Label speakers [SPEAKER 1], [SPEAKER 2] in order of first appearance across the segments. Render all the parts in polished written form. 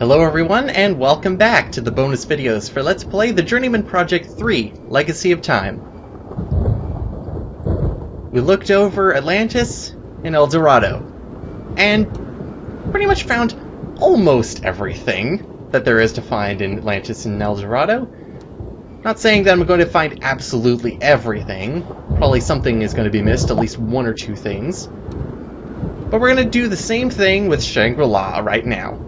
[SPEAKER 1] Hello everyone, and welcome back to the bonus videos for Let's Play the Journeyman Project 3, Legacy of Time. We looked over Atlantis and El Dorado, and pretty much found almost everything that there is to find in Atlantis and El Dorado. Not saying that I'm going to find absolutely everything. Probably something is going to be missed, at least one or two things. But we're going to do the same thing with Shangri-La right now.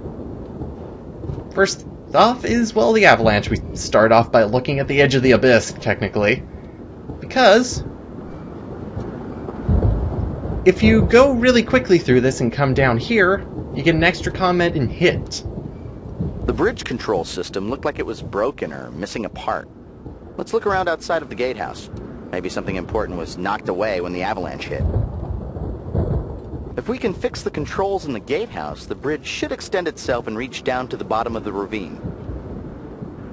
[SPEAKER 1] First off is, well, the avalanche. We start off by looking at the edge of the abyss, technically. Because if you go really quickly through this and come down here, you get an extra comment and hit.
[SPEAKER 2] The bridge control system looked like it was broken or missing a part. Let's look around outside of the gatehouse. Maybe something important was knocked away when the avalanche hit. If we can fix the controls in the gatehouse, the bridge should extend itself and reach down to the bottom of the ravine.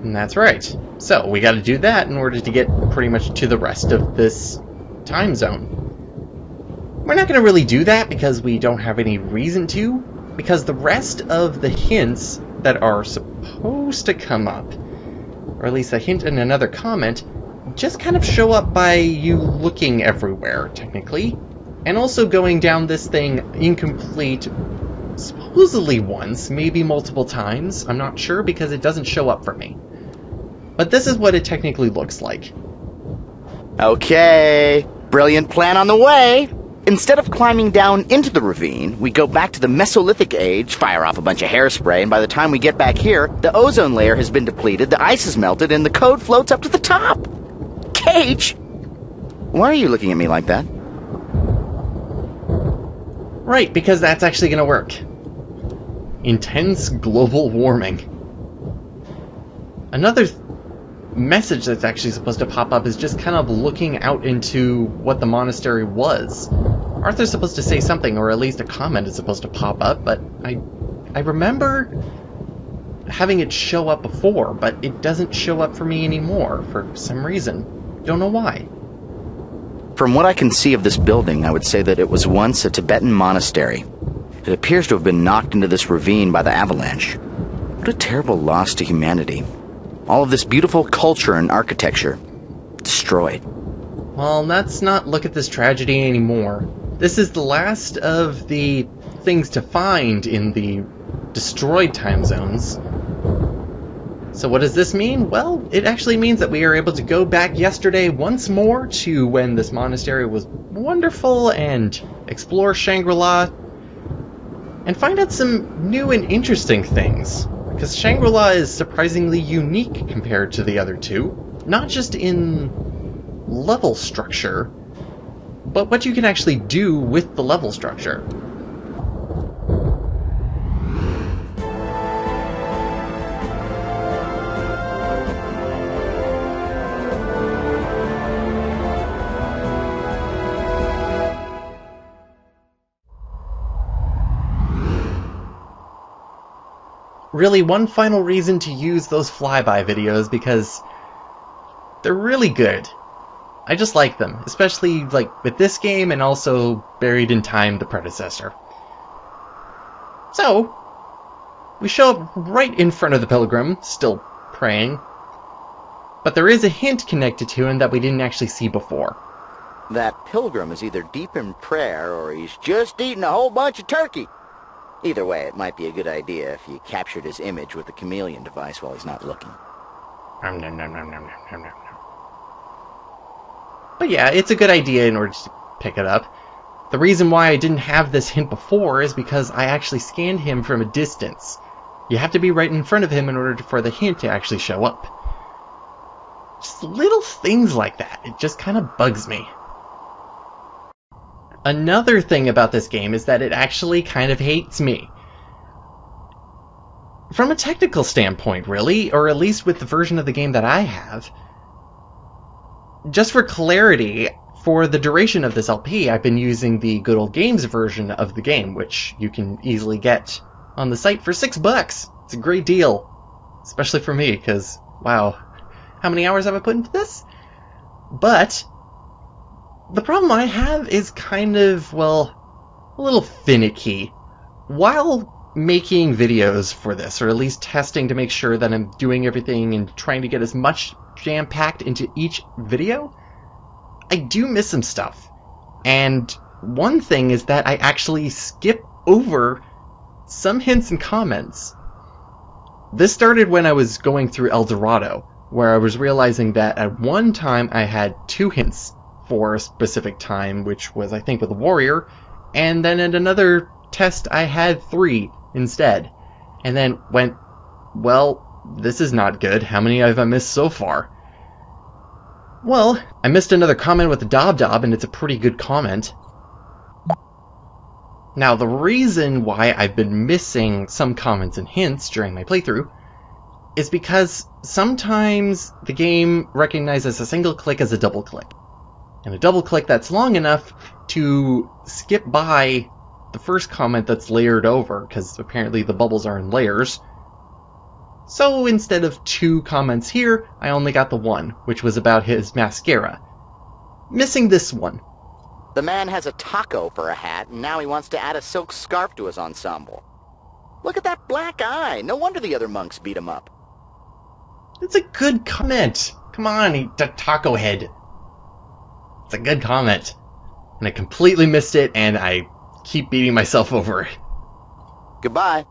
[SPEAKER 1] And that's right. So, we gotta do that in order to get pretty much to the rest of this time zone. We're not gonna really do that because we don't have any reason to, because the rest of the hints that are supposed to come up, or at least a hint and another comment, just kind of show up by you looking everywhere, technically. And also going down this thing incomplete, supposedly once, maybe multiple times. I'm not sure because it doesn't show up for me. But this is what it technically looks like.
[SPEAKER 2] Okay, brilliant plan on the way. Instead of climbing down into the ravine, we go back to the Mesolithic age, fire off a bunch of hairspray, and by the time we get back here, the ozone layer has been depleted, the ice is melted, and the code floats up to the top. Cage! Why are you looking at me like that?
[SPEAKER 1] Right, because that's actually going to work. Intense global warming. Another message that's actually supposed to pop up is just kind of looking out into what the monastery was. Arthur's supposed to say something, or at least a comment is supposed to pop up, but I remember having it show up before, but it doesn't show up for me anymore for some reason. Don't know why.
[SPEAKER 2] From what I can see of this building, I would say that it was once a Tibetan monastery. It appears to have been knocked into this ravine by the avalanche. What a terrible loss to humanity. All of this beautiful culture and architecture destroyed.
[SPEAKER 1] Well, let's not look at this tragedy anymore. This is the last of the things to find in the destroyed time zones. So what does this mean? Well, it actually means that we are able to go back yesterday once more to when this monastery was wonderful and explore Shangri-La and find out some new and interesting things. Because Shangri-La is surprisingly unique compared to the other two, not just in level structure, but what you can actually do with the level structure. Really, one final reason to use those flyby videos, because they're really good. I just like them, especially like with this game and also Buried in Time, the predecessor. So, we show up right in front of the pilgrim, still praying, but there is a hint connected to him that we didn't actually see before.
[SPEAKER 2] That pilgrim is either deep in prayer or he's just eating a whole bunch of turkey. Either way, it might be a good idea if you captured his image with the chameleon device while he's not looking.
[SPEAKER 1] But yeah, it's a good idea in order to pick it up. The reason why I didn't have this hint before is because I actually scanned him from a distance. You have to be right in front of him in order for the hint to actually show up. Just little things like that. It just kind of bugs me. Another thing about this game is that it actually kind of hates me. From a technical standpoint, really, or at least with the version of the game that I have. Just for clarity, for the duration of this LP, I've been using the Good Old Games version of the game, which you can easily get on the site for $6. It's a great deal. Especially for me, because, wow, how many hours have I put into this? But the problem I have is kind of, well, a little finicky. While making videos for this, or at least testing to make sure that I'm doing everything and trying to get as much jam-packed into each video, I do miss some stuff. And one thing is that I actually skip over some hints and comments. This started when I was going through El Dorado, where I was realizing that at one time I had 2 hints for a specific time, which was, I think, with a warrior, and then at another test I had 3 instead, and then went, well, this is not good. How many have I missed so far? Well, I missed another comment with the Dob, and it's a pretty good comment. Now, the reason why I've been missing some comments and hints during my playthrough is because sometimes the game recognizes a single click as a double click, and a double click that's long enough to skip by the first comment that's layered over, because apparently the bubbles are in layers. So instead of 2 comments here, I only got the 1, which was about his mascara. Missing this one.
[SPEAKER 2] The man has a taco for a hat, and now he wants to add a silk scarf to his ensemble. Look at that black eye. No wonder the other monks beat him up.
[SPEAKER 1] It's a good comment. Come on, eat the taco head. It's a good comment. And I completely missed it, and I keep beating myself over it.
[SPEAKER 2] Goodbye.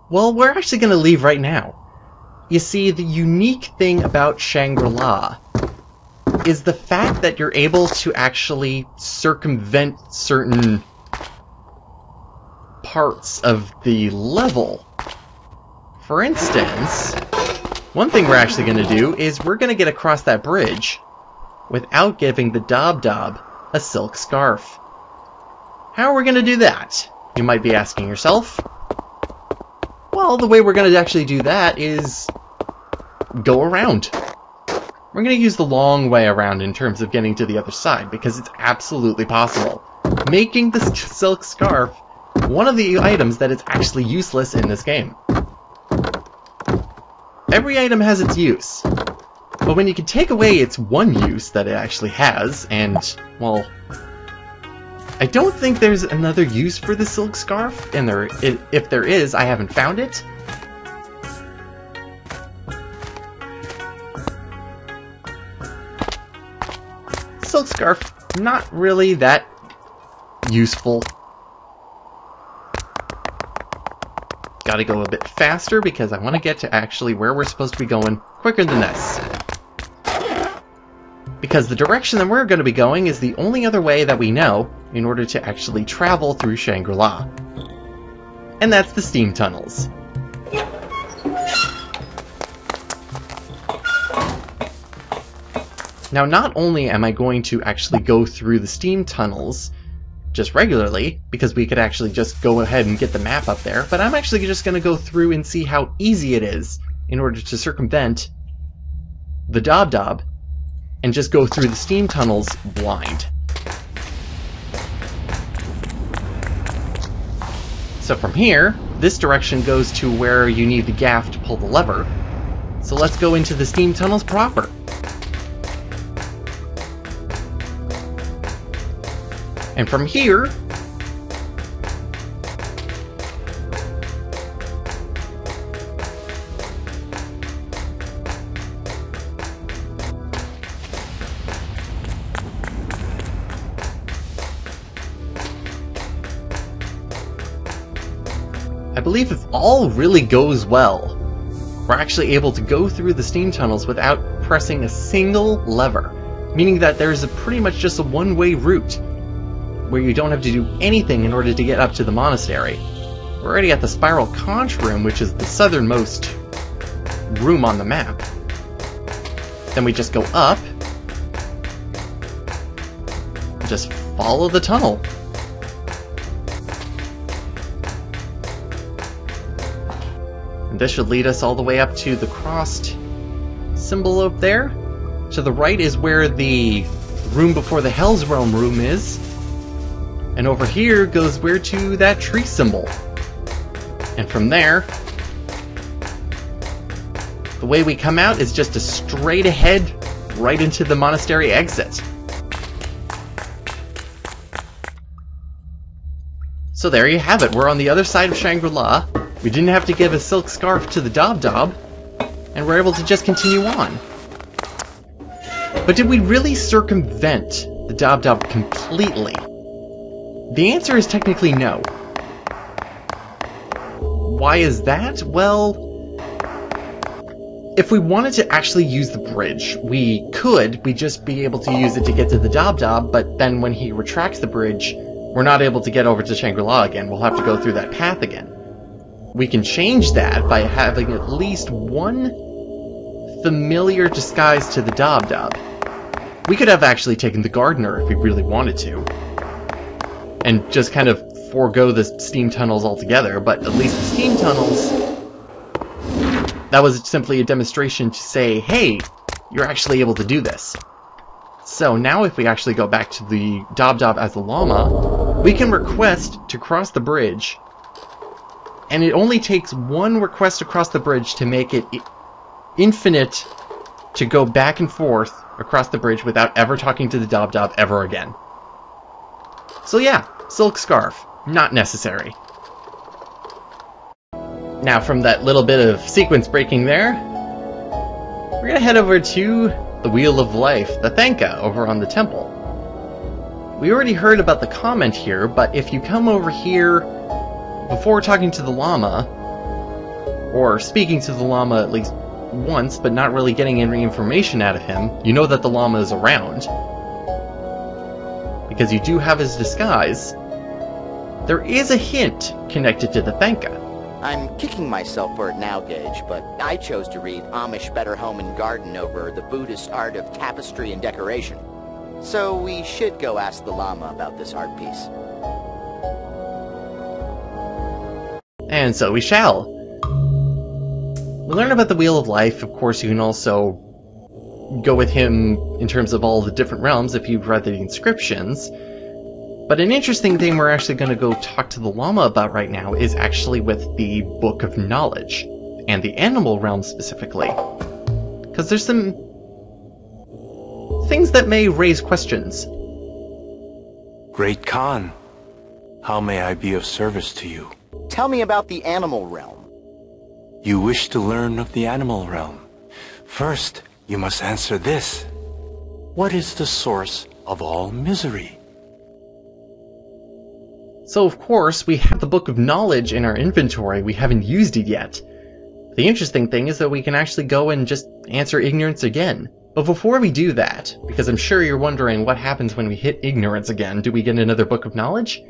[SPEAKER 1] Well, we're actually going to leave right now. You see, the unique thing about Shangri-La is the fact that you're able to actually circumvent certain parts of the level. For instance, one thing we're actually going to do is we're going to get across that bridge without giving the Dob a silk scarf. How are we going to do that? You might be asking yourself. Well, the way we're going to actually do that is go around. We're going to use the long way around in terms of getting to the other side, because it's absolutely possible. Making the silk scarf one of the items that is actually useless in this game. Every item has its use. But when you can take away its one use that it actually has, and, well, I don't think there's another use for the silk scarf, and if there is, I haven't found it. Silk scarf, not really that useful. Gotta go a bit faster because I want to get to actually where we're supposed to be going quicker than this. Because the direction that we're going to be going is the only other way that we know in order to actually travel through Shangri-La. And that's the steam tunnels. Now, not only am I going to actually go through the steam tunnels just regularly, because we could actually just go ahead and get the map up there, but I'm actually just going to go through and see how easy it is in order to circumvent the Dob and just go through the steam tunnels blind. So from here, this direction goes to where you need the gaff to pull the lever. So let's go into the steam tunnels proper. And from here, I believe if all really goes well, we're actually able to go through the steam tunnels without pressing a single lever, meaning that there's pretty much just a one-way route where you don't have to do anything in order to get up to the monastery. We're already at the Spiral Conch room, which is the southernmost room on the map. Then we just go up, and just follow the tunnel. And this should lead us all the way up to the crossed symbol up there. To the right is where the room before the Hell's Realm room is. And over here goes where to that tree symbol. And from there, the way we come out is just a straight ahead right into the monastery exit. So there you have it. We're on the other side of Shangri-La. We didn't have to give a silk scarf to the Dob-Dob, and we're able to just continue on. But did we really circumvent the Dob-Dob completely? The answer is technically no. Why is that? Well, if we wanted to actually use the bridge, we could. We'd just be able to use it to get to the Dob-Dob, but then when he retracts the bridge, we're not able to get over to Shangri-La again. We'll have to go through that path again. We can change that by having at least one familiar disguise to the Dob-Dob. We could have actually taken the Gardener if we really wanted to, and just kind of forego the steam tunnels altogether, but at least the steam tunnels, that was simply a demonstration to say, hey, you're actually able to do this. So now if we actually go back to the Dob-Dob as the llama, we can request to cross the bridge, and it only takes one request across the bridge to make it infinite to go back and forth across the bridge without ever talking to the Dob-Dob ever again. So yeah, silk scarf, not necessary. Now from that little bit of sequence breaking there, we're gonna head over to the Wheel of Life, the Thanka, over on the temple. We already heard about the comment here, but if you come over here before talking to the llama, or speaking to the llama at least once, but not really getting any information out of him, you know that the llama is around. Because you do have his disguise. There is a hint connected to the Thanka.
[SPEAKER 2] I'm kicking myself for it now, Gage, but I chose to read Amish Better Home and Garden over the Buddhist art of tapestry and decoration. So we should go ask the Lama about this art piece.
[SPEAKER 1] And so we shall. We learn about the Wheel of Life. Of course, you can also go with him in terms of all the different realms if you've read the inscriptions. But an interesting thing we're actually going to go talk to the llama about right now is actually with the Book of Knowledge, and the animal realm specifically. Because there's some things that may raise questions.
[SPEAKER 3] Great Khan, how may I be of service to you?
[SPEAKER 2] Tell me about the animal realm.
[SPEAKER 3] You wish to learn of the animal realm. First, you must answer this. What is the source of all misery?
[SPEAKER 1] So of course, we have the Book of Knowledge in our inventory, we haven't used it yet. The interesting thing is that we can actually go and just answer ignorance again. But before we do that, because I'm sure you're wondering what happens when we hit ignorance again, do we get another Book of Knowledge?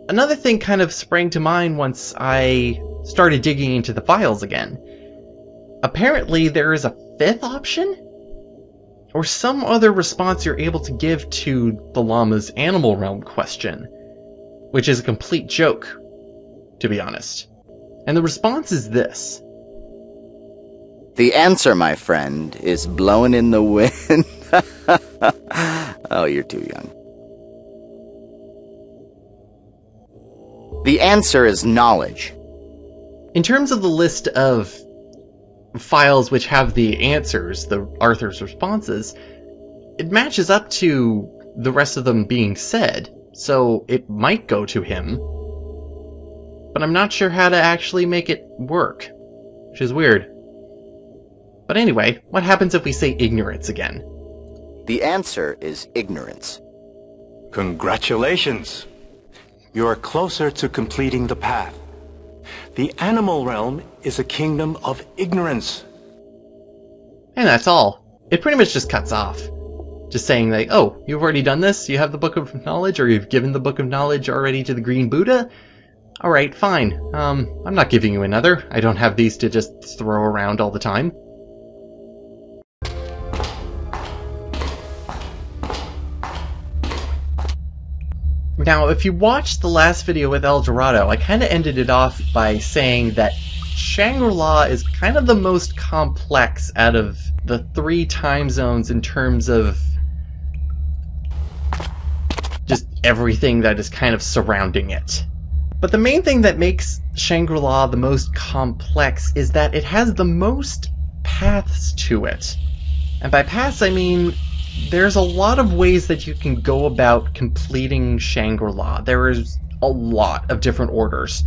[SPEAKER 1] Another thing kind of sprang to mind once I started digging into the files again. Apparently there is a fifth option? Or some other response you're able to give to the llama's animal realm question. Which is a complete joke, to be honest. And the response is this.
[SPEAKER 2] The answer, my friend, is blowing in the wind. Oh, you're too young. The answer is knowledge.
[SPEAKER 1] In terms of the list of files which have the answers, the Arthur's responses, it matches up to the rest of them being said. So it might go to him, but I'm not sure how to actually make it work, which is weird. But anyway, what happens if we say ignorance again?
[SPEAKER 2] The answer is ignorance.
[SPEAKER 3] Congratulations! You are closer to completing the path. The animal realm is a kingdom of ignorance.
[SPEAKER 1] And that's all. It pretty much just cuts off. Just saying like, oh, you've already done this? You have the Book of Knowledge, or you've given the Book of Knowledge already to the Green Buddha? Alright, fine. I'm not giving you another. I don't have these to just throw around all the time. Now, if you watched the last video with El Dorado, I kind of ended it off by saying that Shangri-La is kind of the most complex out of the 3 time zones in terms of just everything that is kind of surrounding it. But the main thing that makes Shangri-La the most complex is that it has the most paths to it. And by paths, I mean there's a lot of ways that you can go about completing Shangri-La. There is a lot of different orders.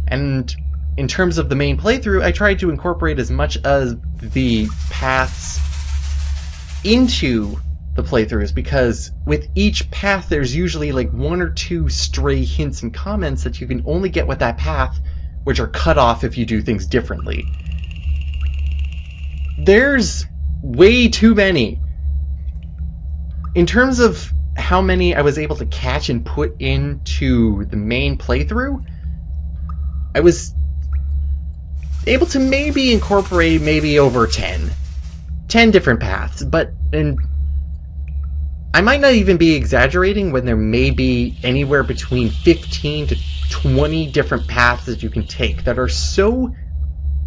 [SPEAKER 1] And in terms of the main playthrough, I tried to incorporate as much of the paths into the playthroughs, because with each path there's usually like 1 or 2 stray hints and comments that you can only get with that path, which are cut off if you do things differently. There's way too many. In terms of how many I was able to catch and put into the main playthrough, I was able to maybe incorporate over 10 different paths, and I might not even be exaggerating when there may be anywhere between 15 to 20 different paths that you can take that are so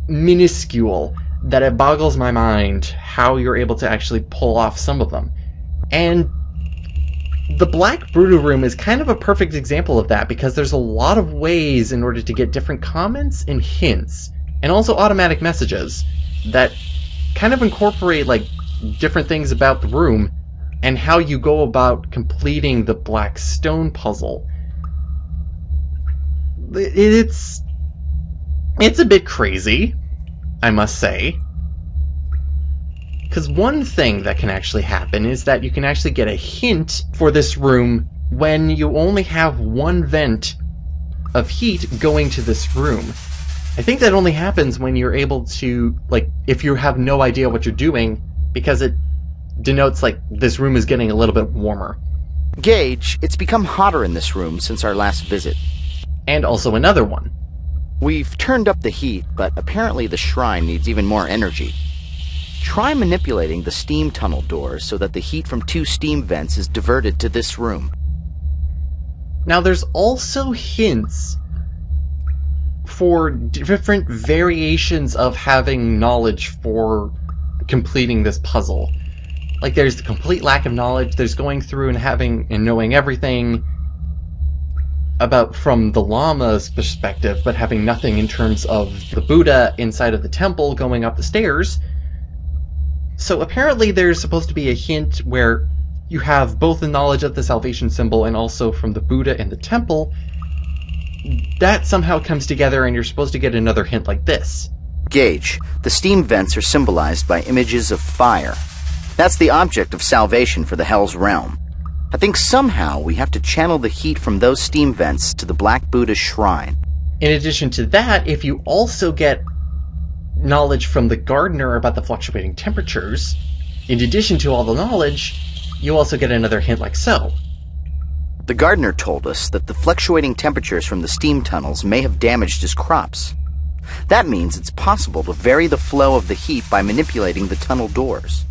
[SPEAKER 1] minuscule that it boggles my mind how you're able to actually pull off some of them. And the Black Broodal Room is kind of a perfect example of that, because there's a lot of ways in order to get different comments and hints, and also automatic messages that kind of incorporate like different things about the room and how you go about completing the black stone puzzle. It's a bit crazy, I must say. Because one thing that can actually happen is that you can actually get a hint for this room when you only have one vent of heat going to this room. I think that only happens when you're able to, like, if you have no idea what you're doing, because it denotes, like, this room is getting a little bit warmer.
[SPEAKER 2] Gage, it's become hotter in this room since our last visit.
[SPEAKER 1] And also another one.
[SPEAKER 2] We've turned up the heat, but apparently the shrine needs even more energy. Try manipulating the steam tunnel doors so that the heat from 2 steam vents is diverted to this room.
[SPEAKER 1] Now there's also hints for different variations of having knowledge for completing this puzzle. Like, there's the complete lack of knowledge, there's going through and having and knowing everything about from the Lama's perspective, but having nothing in terms of the Buddha inside of the temple going up the stairs. So apparently there's supposed to be a hint where you have both the knowledge of the salvation symbol and also from the Buddha and the temple. That somehow comes together and you're supposed to get another hint like this.
[SPEAKER 2] Gage, the steam vents are symbolized by images of fire. That's the object of salvation for the Hell's Realm. I think somehow we have to channel the heat from those steam vents to the Black Buddha's shrine.
[SPEAKER 1] In addition to that, if you also get knowledge from the gardener about the fluctuating temperatures, in addition to all the knowledge, you also get another hint like so.
[SPEAKER 2] The gardener told us that the fluctuating temperatures from the steam tunnels may have damaged his crops. That means it's possible to vary the flow of the heat by manipulating the tunnel doors.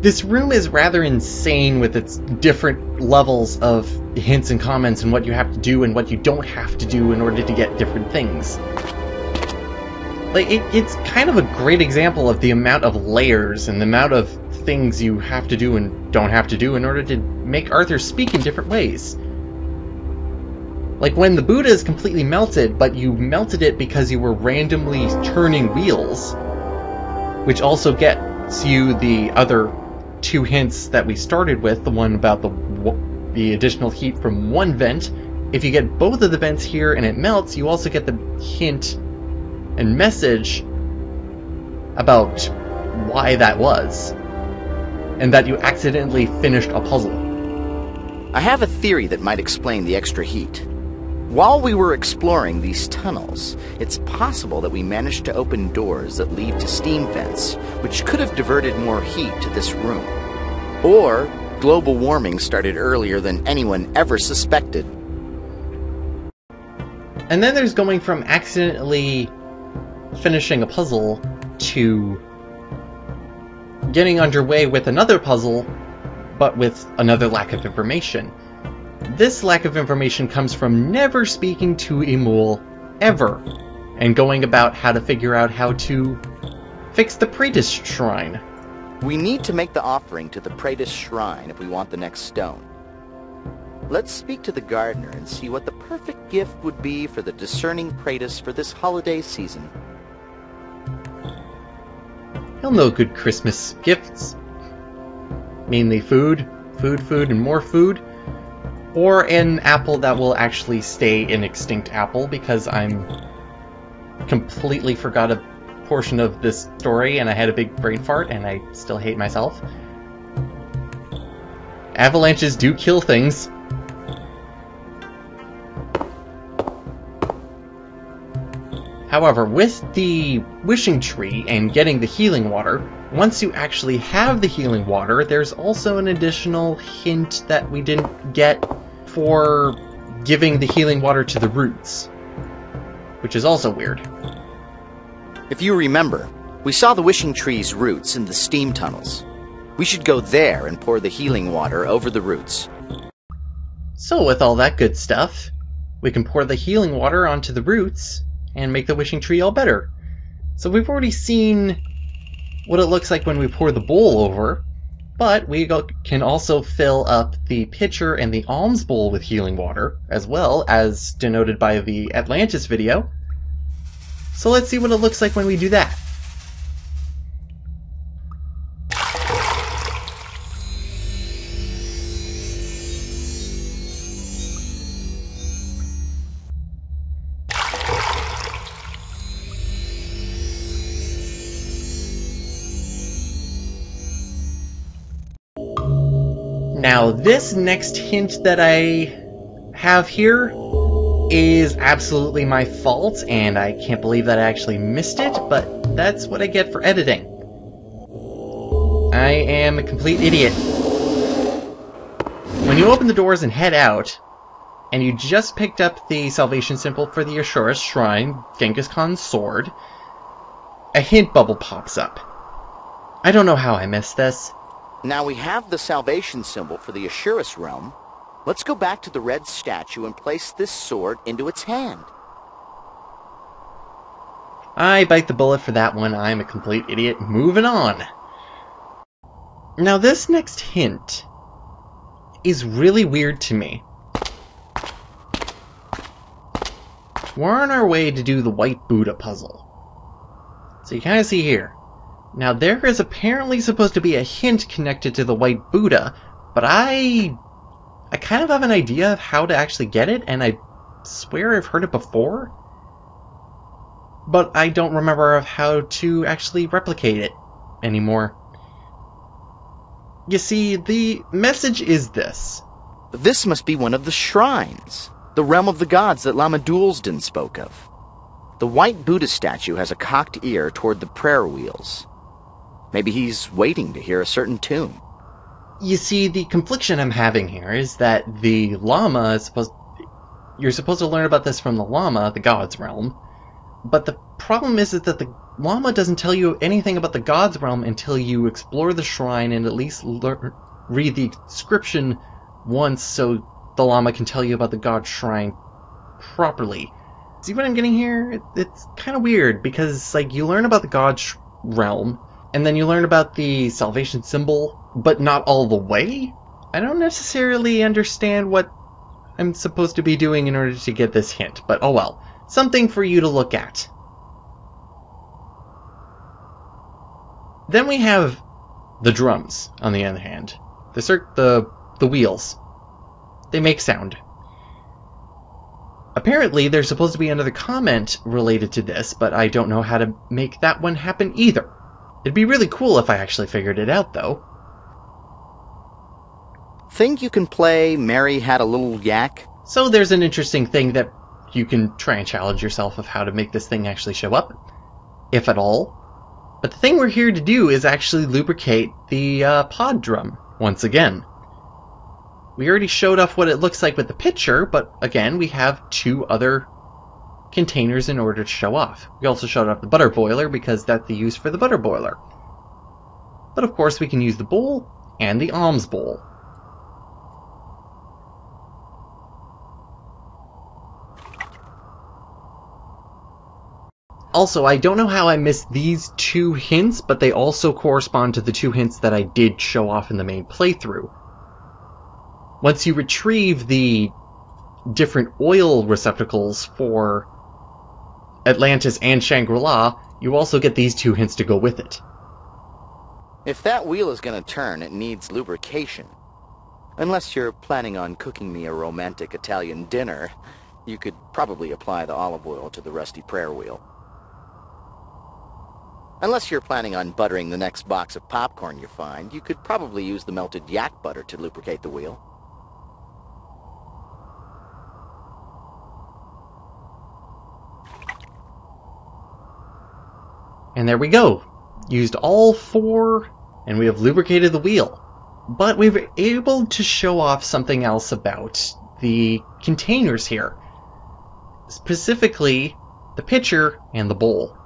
[SPEAKER 1] This room is rather insane with its different levels of hints and comments and what you have to do and what you don't have to do in order to get different things. Like, it's kind of a great example of the amount of layers and the amount of things you have to do and don't have to do in order to make Arthur speak in different ways. Like when the Buddha is completely melted, but you melted it because you were randomly turning wheels, which also gets you the other 2 hints that we started with, the one about the additional heat from one vent. If you get both of the vents here and it melts, you also get the hint and message about why that was, and that you accidentally finished a puzzle.
[SPEAKER 2] I have a theory that might explain the extra heat. While we were exploring these tunnels, it's possible that we managed to open doors that lead to steam vents, which could have diverted more heat to this room. Or global warming started earlier than anyone ever suspected.
[SPEAKER 1] And then there's going from accidentally finishing a puzzle to getting underway with another puzzle, but with another lack of information. This lack of information comes from never speaking to Emul ever, and going about how to figure out how to fix the Praetus Shrine.
[SPEAKER 2] We need to make the offering to the Praetus Shrine if we want the next stone. Let's speak to the gardener and see what the perfect gift would be for the discerning Praetus for this holiday season.
[SPEAKER 1] He'll know good Christmas gifts. Mainly food. food, and more food. Or an apple that will actually stay an extinct apple, because I'm completely forgot a portion of this story and I had a big brain fart and I still hate myself. Avalanches do kill things. However, with the wishing tree and getting the healing water, once you actually have the healing water, there's also an additional hint that we didn't get for giving the healing water to the roots, which is also weird.
[SPEAKER 2] If you remember, we saw the wishing tree's roots in the steam tunnels. We should go there and pour the healing water over the roots.
[SPEAKER 1] So with all that good stuff, we can pour the healing water onto the roots and make the wishing tree all better. So we've already seen what it looks like when we pour the bowl over, but we can also fill up the pitcher and the alms bowl with healing water, as well as denoted by the Atlantis video. So let's see what it looks like when we do that. Now, this next hint that I have here is absolutely my fault, and I can't believe that I actually missed it, but that's what I get for editing. I am a complete idiot. When you open the doors and head out, and you just picked up the salvation symbol for the Ashura's Shrine, Genghis Khan's sword, a hint bubble pops up. I don't know how I missed this.
[SPEAKER 2] Now we have the salvation symbol for the Ashura's realm. Let's go back to the red statue and place this sword into its hand.
[SPEAKER 1] I bite the bullet for that one. I'm a complete idiot. Moving on. Now this next hint is really weird to me. We're on our way to do the White Buddha puzzle. So you kind of see here. Now there is apparently supposed to be a hint connected to the White Buddha, but I kind of have an idea of how to actually get it, and I swear I've heard it before, but I don't remember of how to actually replicate it anymore. You see, the message is this.
[SPEAKER 2] This must be one of the shrines, the realm of the gods that Lama Dulsden spoke of. The White Buddha statue has a cocked ear toward the prayer wheels. Maybe he's waiting to hear a certain tune.
[SPEAKER 1] You see, the confliction I'm having here is that the Lama is you're supposed to learn about this from the Lama, the God's realm, but the problem is that the Lama doesn't tell you anything about the God's realm until you explore the shrine and at least read the inscription once so the Lama can tell you about the God's shrine properly. See what I'm getting here? It's kind of weird, because like you learn about the God's realm, and then you learn about the salvation symbol, but not all the way? I don't necessarily understand what I'm supposed to be doing in order to get this hint, but oh well. Something for you to look at. Then we have the drums, on the other hand. The wheels. They make sound. Apparently, there's supposed to be another comment related to this, but I don't know how to make that one happen either. It'd be really cool if I actually figured it out, though.
[SPEAKER 2] Think you can play Mary Had a Little Yak?
[SPEAKER 1] So there's an interesting thing that you can try and challenge yourself of how to make this thing actually show up, if at all. But the thing we're here to do is actually lubricate the pod drum once again. We already showed off what it looks like with the pitcher, but again, we have two other containers in order to show off. We also showed off the butter boiler because that's the use for the butter boiler. But of course we can use the bowl and the alms bowl. Also, I don't know how I missed these two hints, but they also correspond to the two hints that I did show off in the main playthrough. Once you retrieve the different oil receptacles for Atlantis and Shangri-La, you also get these two hints to go with it.
[SPEAKER 2] If that wheel is going to turn, it needs lubrication. Unless you're planning on cooking me a romantic Italian dinner, you could probably apply the olive oil to the rusty prayer wheel. Unless you're planning on buttering the next box of popcorn you find, you could probably use the melted yak butter to lubricate the wheel.
[SPEAKER 1] And there we go. Used all 4, and we have lubricated the wheel. But we were able to show off something else about the containers here. Specifically, the pitcher and the bowl.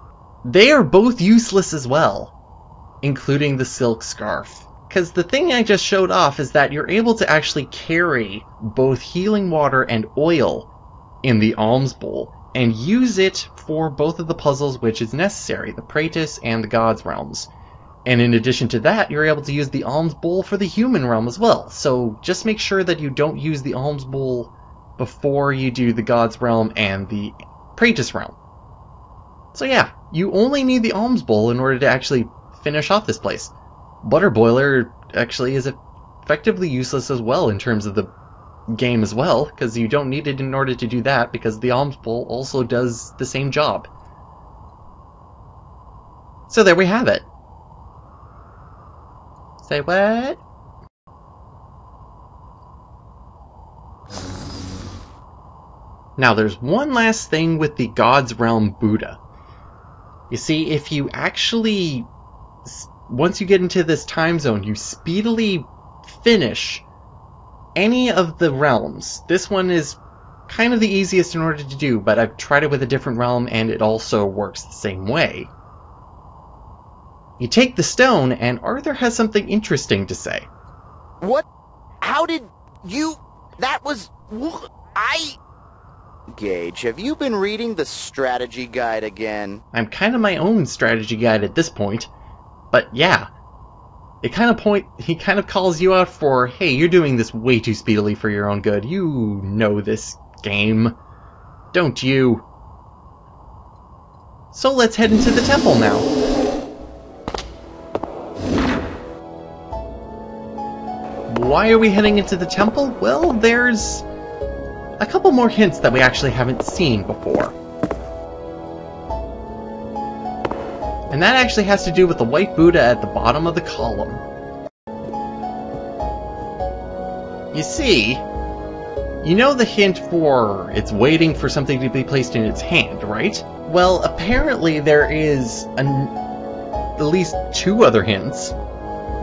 [SPEAKER 1] They are both useless as well, including the silk scarf. Because the thing I just showed off is that you're able to actually carry both healing water and oil in the alms bowl, and use it for both of the puzzles which is necessary, the Praetus and the Gods realms. And in addition to that, you're able to use the alms bowl for the human realm as well. So just make sure that you don't use the alms bowl before you do the Gods realm and the Praetus realm. So yeah, you only need the alms bowl in order to actually finish off this place. Butter boiler actually is effectively useless as well in terms of the game as well, because you don't need it in order to do that, because the alms bowl also does the same job. So there we have it. Say what? Now there's one last thing with the God's Realm Buddha. You see, if you actually, once you get into this time zone, you speedily finish any of the realms. This one is kind of the easiest in order to do, but I've tried it with a different realm and it also works the same way. You take the stone, and Arthur has something interesting to say.
[SPEAKER 2] What? How did you... That was... Gage, have you been reading the strategy guide again?
[SPEAKER 1] I'm kind of my own strategy guide at this point. But yeah. He kind of calls you out for, hey, you're doing this way too speedily for your own good. You know this game. Don't you? So let's head into the temple now. Why are we heading into the temple? Well, there's a couple more hints that we actually haven't seen before. And that actually has to do with the white Buddha at the bottom of the column. You see, you know the hint for it's waiting for something to be placed in its hand, right? Well, apparently there is at least 2 other hints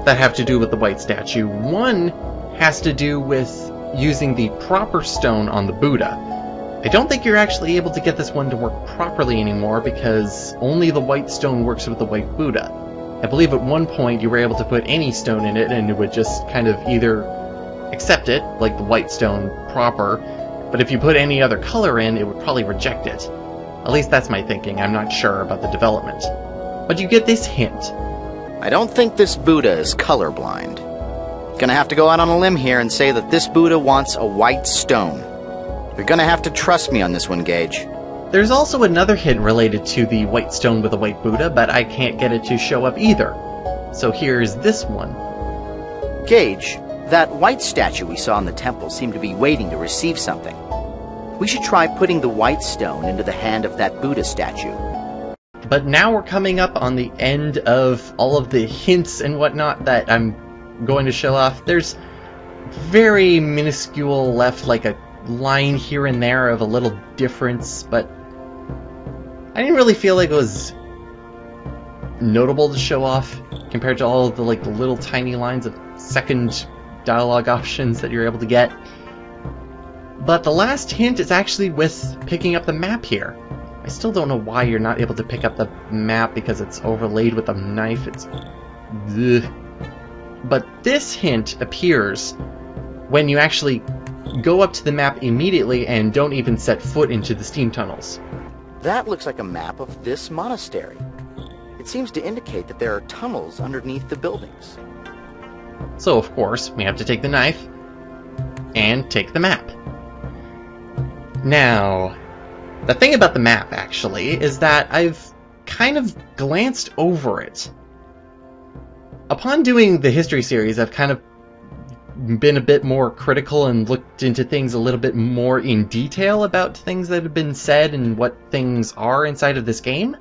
[SPEAKER 1] that have to do with the white statue. One has to do with using the proper stone on the Buddha. I don't think you're actually able to get this one to work properly anymore because only the white stone works with the white Buddha. I believe at one point you were able to put any stone in it and it would just kind of either accept it, like the white stone proper, but if you put any other color in, it would probably reject it. At least that's my thinking. I'm not sure about the development. But you get this hint.
[SPEAKER 2] I don't think this Buddha is colorblind. Gonna have to go out on a limb here and say that this Buddha wants a white stone. You're gonna have to trust me on this one, Gage.
[SPEAKER 1] There's also another hint related to the white stone with a white Buddha, but I can't get it to show up either. So here's this one.
[SPEAKER 2] Gage, that white statue we saw in the temple seemed to be waiting to receive something. We should try putting the white stone into the hand of that Buddha statue.
[SPEAKER 1] But now we're coming up on the end of all of the hints and whatnot that I'm going to show off. There's very minuscule left, like a line here and there of a little difference, but I didn't really feel like it was notable to show off compared to all of the like the little tiny lines of second dialogue options that you're able to get. But the last hint is actually with picking up the map here. I still don't know why you're not able to pick up the map because it's overlaid with a knife. It's... Ugh. But this hint appears when you actually go up to the map immediately and don't even set foot into the steam tunnels.
[SPEAKER 2] That looks like a map of this monastery. It seems to indicate that there are tunnels underneath the buildings.
[SPEAKER 1] So, of course, we have to take the knife and take the map. Now, the thing about the map, actually, is that I've kind of glanced over it. Upon doing the history series, I've kind of been a bit more critical and looked into things a little bit more in detail about things that have been said and what things are inside of this game.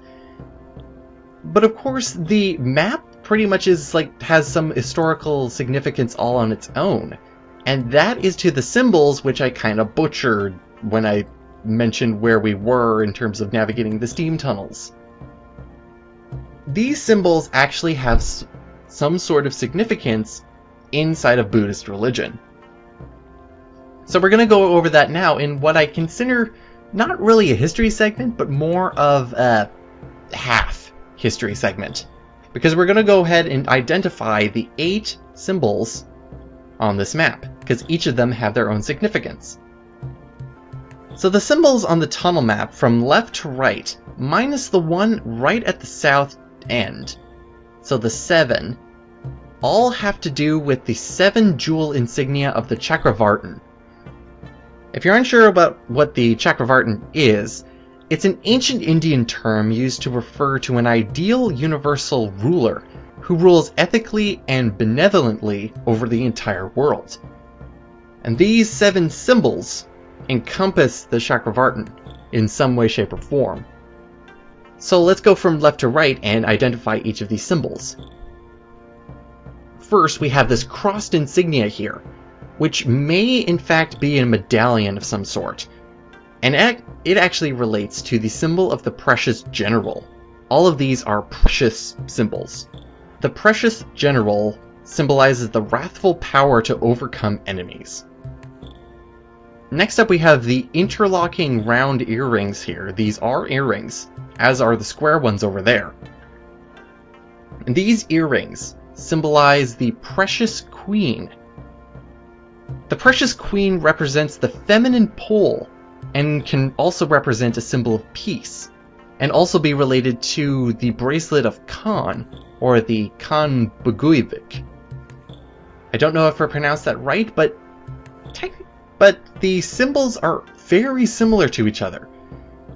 [SPEAKER 1] But of course, the map pretty much has some historical significance all on its own. And that is to the symbols, which I kind of butchered when I mentioned where we were in terms of navigating the steam tunnels. These symbols actually have some sort of significance inside of Buddhist religion. So we're going to go over that now in what I consider not really a history segment, but more of a half history segment. Because we're going to go ahead and identify the 8 symbols on this map, because each of them have their own significance. So the symbols on the tunnel map from left to right, minus the one right at the south end, so the 7, all have to do with the 7 jewel insignia of the Chakravartin. If you're unsure about what the Chakravartin is, it's an ancient Indian term used to refer to an ideal universal ruler who rules ethically and benevolently over the entire world. And these 7 symbols encompass the Chakravartin in some way, shape, or form. So let's go from left to right and identify each of these symbols. First, we have this crossed insignia here, which may in fact be a medallion of some sort. And it actually relates to the symbol of the Precious General. All of these are precious symbols. The Precious General symbolizes the wrathful power to overcome enemies. Next up we have the interlocking round earrings here. These are earrings, as are the square ones over there. And these earrings symbolize the Precious Queen. The Precious Queen represents the feminine pole and can also represent a symbol of peace, and also be related to the bracelet of Khan, or the Khan Buguyvik. I don't know if I pronounced that right, but the symbols are very similar to each other.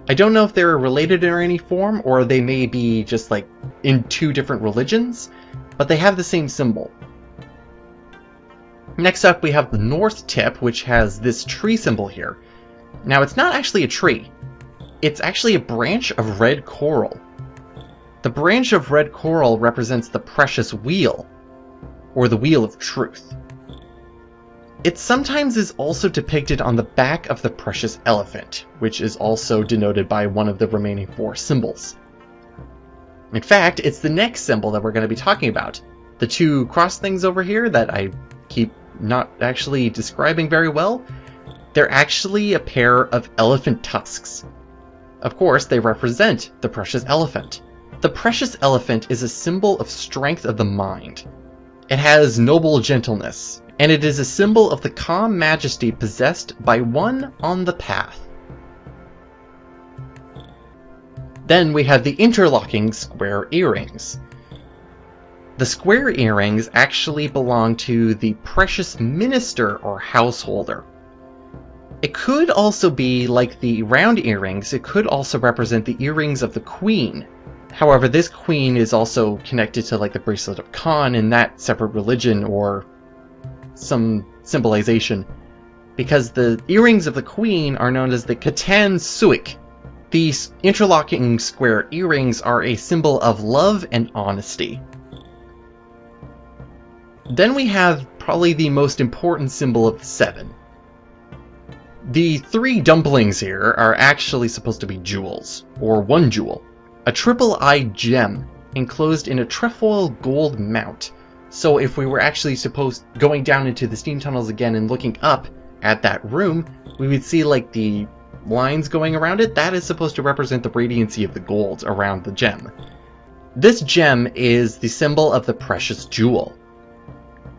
[SPEAKER 1] I don't know if they're related in any form, or they may be just like in 2 different religions, but they have the same symbol. Next up we have the north tip, which has this tree symbol here. Now it's not actually a tree, it's actually a branch of red coral. The branch of red coral represents the precious wheel, or the wheel of truth. It sometimes is also depicted on the back of the precious elephant, which is also denoted by one of the remaining 4 symbols. In fact, it's the next symbol that we're going to be talking about. The 2 cross things over here that I keep not actually describing very well, they're actually a pair of elephant tusks. Of course, they represent the precious elephant. The precious elephant is a symbol of strength of the mind. It has noble gentleness, and it is a symbol of the calm majesty possessed by one on the path. Then we have the interlocking square earrings. The square earrings actually belong to the precious minister or householder. It could also be like the round earrings, it could also represent the earrings of the queen. However, this queen is also connected to like the bracelet of Khan in that separate religion or some symbolization, because the earrings of the queen are known as the Katan Suik. These interlocking square earrings are a symbol of love and honesty. Then we have probably the most important symbol of the 7. The 3 dumplings here are actually supposed to be jewels, or 1 jewel. A triple-eyed gem enclosed in a trefoil gold mount. So if we were actually going down into the steam tunnels again and looking up at that room, we would see like the lines going around it. That is supposed to represent the radiancy of the gold around the gem. This gem is the symbol of the precious jewel,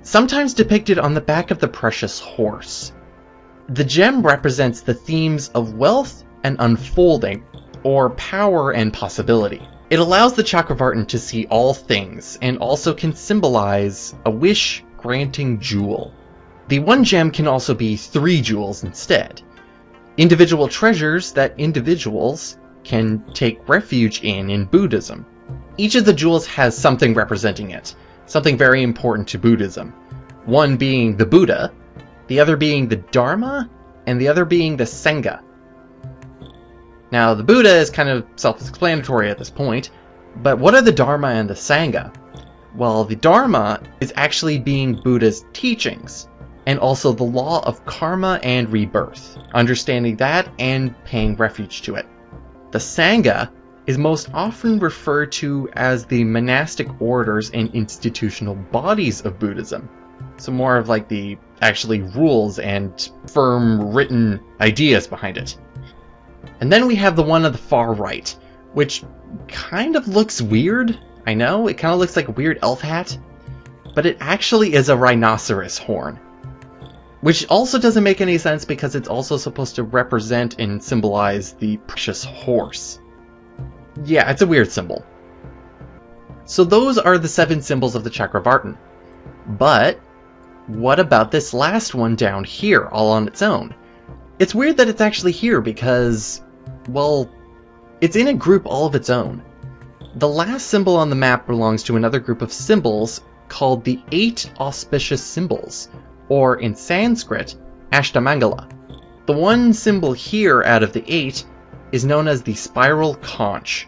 [SPEAKER 1] sometimes depicted on the back of the precious horse. The gem represents the themes of wealth and unfolding, or power and possibility. It allows the Chakravartin to see all things, and also can symbolize a wish-granting jewel. The 1 gem can also be 3 jewels instead. Individual treasures that individuals can take refuge in Buddhism. Each of the jewels has something representing it, something very important to Buddhism. One being the Buddha, the other being the Dharma, and the other being the Sangha. Now, the Buddha is kind of self-explanatory at this point, but what are the Dharma and the Sangha? Well, the Dharma is actually being Buddha's teachings, and also the law of karma and rebirth, understanding that and paying refuge to it. The Sangha is most often referred to as the monastic orders and institutional bodies of Buddhism. So more of like the actually rules and firm written ideas behind it. And then we have the one on the far right, which kind of looks weird. I know, it kind of looks like a weird elf hat, but it actually is a rhinoceros horn. Which also doesn't make any sense because it's also supposed to represent and symbolize the precious horse. Yeah, it's a weird symbol. So those are the 7 symbols of the Chakravartin. But what about this last one down here, all on its own? It's weird that it's actually here because, well, it's in a group all of its own. The last symbol on the map belongs to another group of symbols called the 8 auspicious symbols, or in Sanskrit, Ashtamangala. The one symbol here out of the 8 is known as the spiral conch.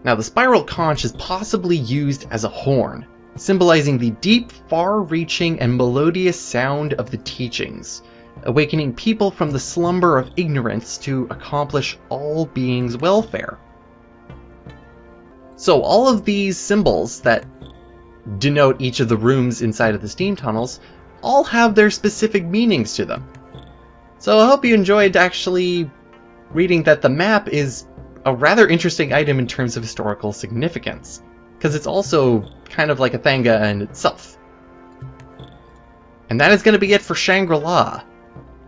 [SPEAKER 1] Now, the spiral conch is possibly used as a horn, symbolizing the deep, far-reaching, and melodious sound of the teachings, awakening people from the slumber of ignorance to accomplish all beings' welfare. So all of these symbols that denote each of the rooms inside of the steam tunnels all have their specific meanings to them. So I hope you enjoyed actually reading that the map is a rather interesting item in terms of historical significance, because it's also kind of like a thanga in itself. And that is going to be it for Shangri-La.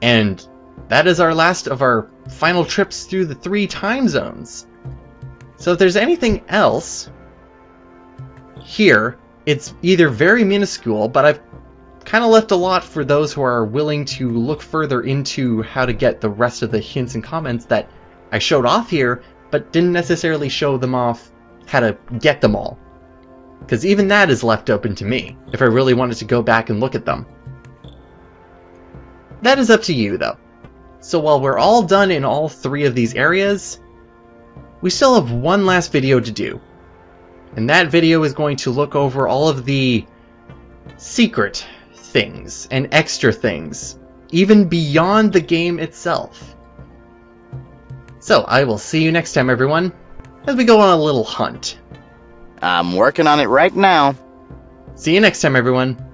[SPEAKER 1] And that is our last of our final trips through the 3 time zones. So if there's anything else here, it's either very minuscule, but I've kind of left a lot for those who are willing to look further into how to get the rest of the hints and comments that I showed off here, but didn't necessarily show them off how to get them all. Because even that is left open to me, if I really wanted to go back and look at them. That is up to you, though. So while we're all done in all 3 of these areas, we still have one last video to do. And that video is going to look over all of the secret things and extra things, even beyond the game itself. So I will see you next time, everyone, as we go on a little hunt.
[SPEAKER 2] I'm working on it right now.
[SPEAKER 1] See you next time, everyone.